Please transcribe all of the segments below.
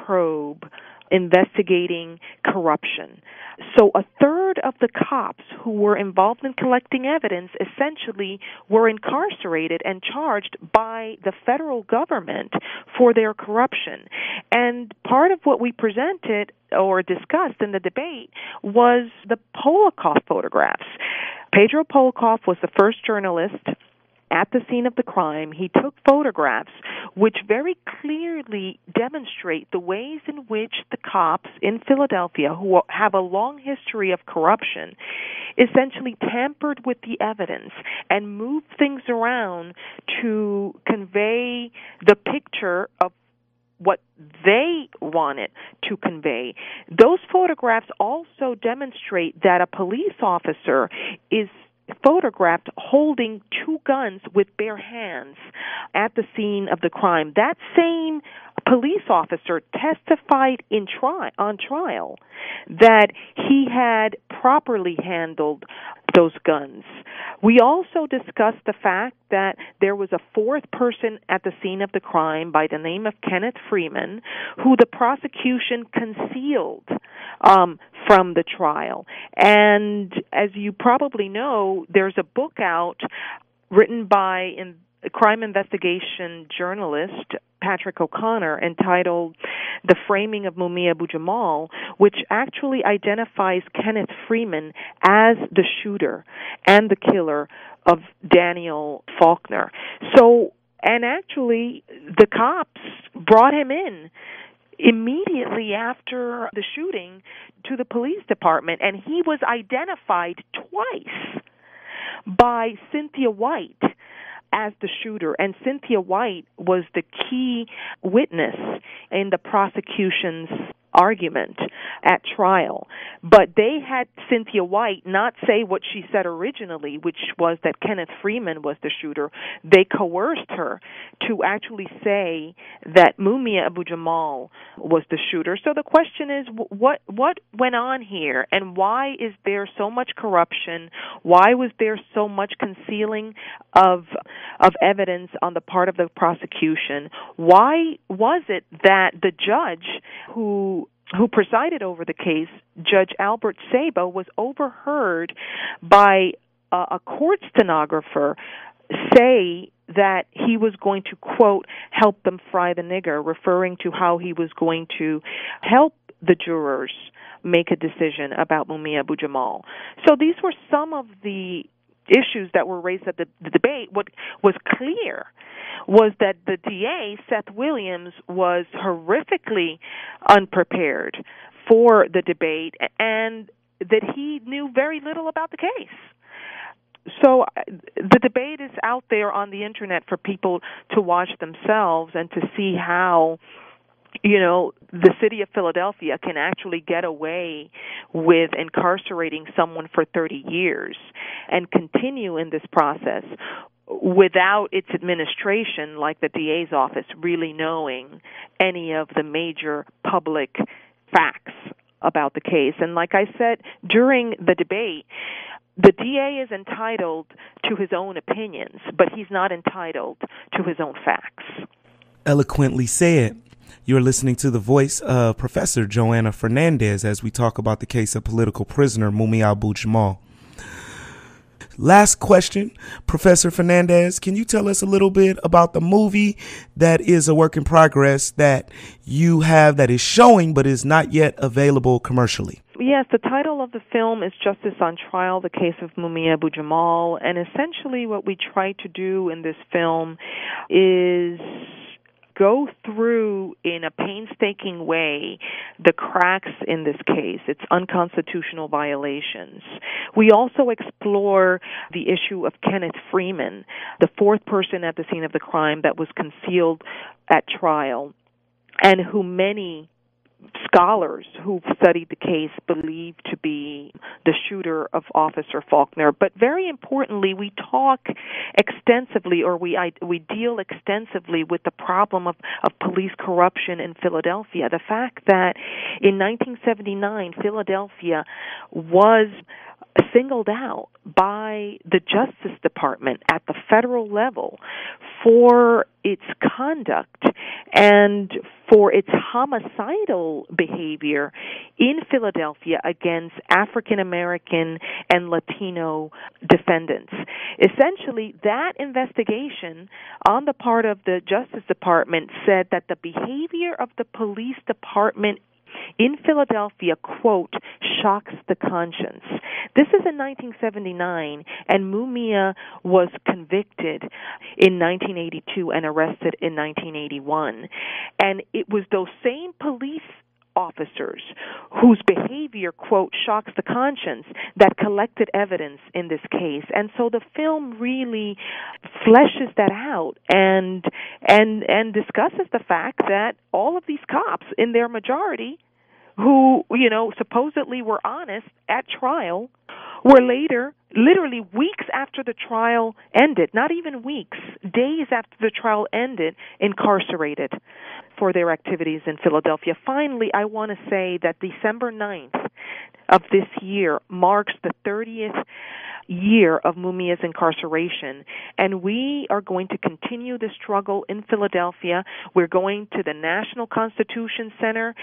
probe investigating corruption. So a third of the cops who were involved in collecting evidence essentially were incarcerated and charged by the federal government for their corruption. And part of what we presented or discussed in the debate was the Polikoff photographs. Pedro Polikoff was the first journalist at the scene of the crime. He took photographs which very clearly demonstrate the ways in which the cops in Philadelphia, who have a long history of corruption, essentially tampered with the evidence and moved things around to convey the picture of what they wanted to convey. Those photographs also demonstrate that a police officer is photographed holding two guns with bare hands at the scene of the crime. That same police officer testified on trial that he had properly handled those guns. We also discussed the fact that there was a fourth person at the scene of the crime by the name of Kenneth Freeman, who the prosecution concealed from the trial. And as you probably know, there's a book out written by a crime investigation journalist, Patrick O'Connor, entitled The Framing of Mumia Abu-Jamal, which actually identifies Kenneth Freeman as the shooter and the killer of Daniel Faulkner. So, and actually, the cops brought him in immediately after the shooting to the police department, and he was identified twice by Cynthia White as the shooter, and Cynthia White was the key witness in the prosecution's argument at trial. But they had Cynthia White not say what she said originally, which was that Kenneth Freeman was the shooter. They coerced her to actually say that Mumia Abu-Jamal was the shooter. So the question is, what went on here, and why is there so much corruption? Why was there so much concealing of evidence on the part of the prosecution? Why was it that the judge who presided over the case, Judge Albert Sabo, was overheard by a court stenographer say that he was going to, quote, help them fry the nigger, referring to how he was going to help the jurors make a decision about Mumia Abu-Jamal. So these were some of the issues that were raised at the debate. What was clear was that the DA, Seth Williams, was horrifically unprepared for the debate and that he knew very little about the case. So the debate is out there on the Internet for people to watch themselves and to see how, the city of Philadelphia can actually get away with incarcerating someone for 30 years and continue in this process without its administration, like the DA's office, really knowing any of the major public facts about the case. And like I said during the debate, the DA is entitled to his own opinions, but he's not entitled to his own facts. Eloquently said. You're listening to the voice of Professor Johanna Fernandez as we talk about the case of political prisoner Mumia Abu-Jamal. Last question, Professor Fernandez, can you tell us a little bit about the movie that is a work in progress that you have that is showing but is not yet available commercially? Yes, the title of the film is Justice on Trial, the Case of Mumia Abu-Jamal, and essentially what we try to do in this film is go through in a painstaking way the cracks in this case, its unconstitutional violations. We also explore the issue of Kenneth Freeman, the fourth person at the scene of the crime that was concealed at trial, and who many scholars who've studied the case believe to be the shooter of Officer Faulkner. But very importantly, we talk extensively, or we deal extensively with the problem of police corruption in Philadelphia. The fact that in 1979, Philadelphia was singled out by the Justice Department at the federal level for its conduct and for its homicidal behavior in Philadelphia against African American and Latino defendants. Essentially, that investigation on the part of the Justice Department said that the behavior of the police department in Philadelphia, quote, shocks the conscience. This is in 1979, and Mumia was convicted in 1982 and arrested in 1981. And it was those same police officers whose behavior, quote, shocks the conscience, that collected evidence in this case. And so the film really fleshes that out and discusses the fact that all of these cops, in their majority, who, supposedly were honest at trial, were later, literally weeks after the trial ended, not even weeks, days after the trial ended, incarcerated for their activities in Philadelphia. Finally, I want to say that December 9th of this year marks the 30th year of Mumia's incarceration, and we are going to continue the struggle in Philadelphia. We're going to the National Constitution Center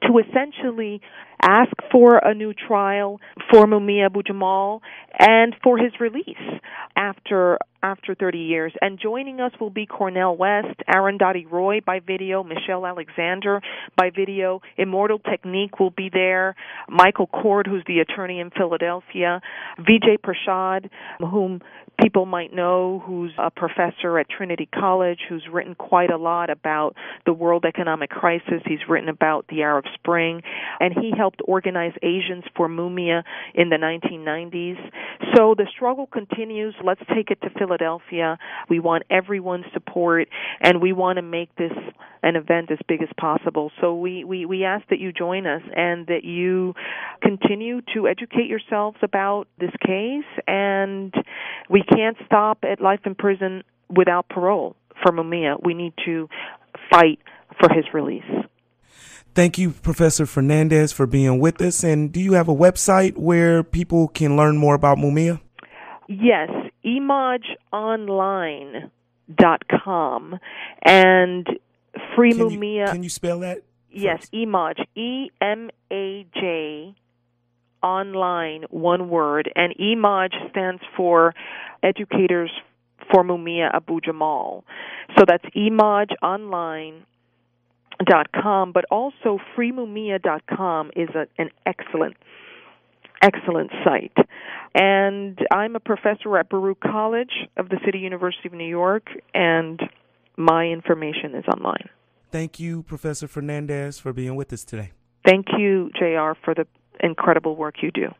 to essentially ask for a new trial for Mumia Abu-Jamal and for his release after 30 years. And joining us will be Cornel West, Arundhati Roy by video, Michelle Alexander by video, Immortal Technique will be there, Michael Cord, who's the attorney in Philadelphia, Vijay Prashad, whom people might know, who's a professor at Trinity College, who's written quite a lot about the world economic crisis. He's written about the Arab Spring, and he helped organize Asians for Mumia in the 1990s. So the struggle continues. Let's take it to Philadelphia. We want everyone's support, and we want to make this an event as big as possible. So we ask that you join us and that you continue to educate yourselves about this case, and we can't stop at life in prison without parole for Mumia. We need to fight for his release. Thank you, Professor Fernandez, for being with us. And do you have a website where people can learn more about Mumia? Yes, emajonline.com and Free Mumia. Can you spell that? Yes, Emaj, E-M-A-J, online, one word. And Emaj stands for Educators for Mumia Abu-Jamal. So that's emajonline.com, but also freemumia.com is an excellent site. And I'm a professor at Baruch College of the City University of New York, and my information is online. Thank you, Professor Fernandez, for being with us today. Thank you, JR, for the incredible work you do.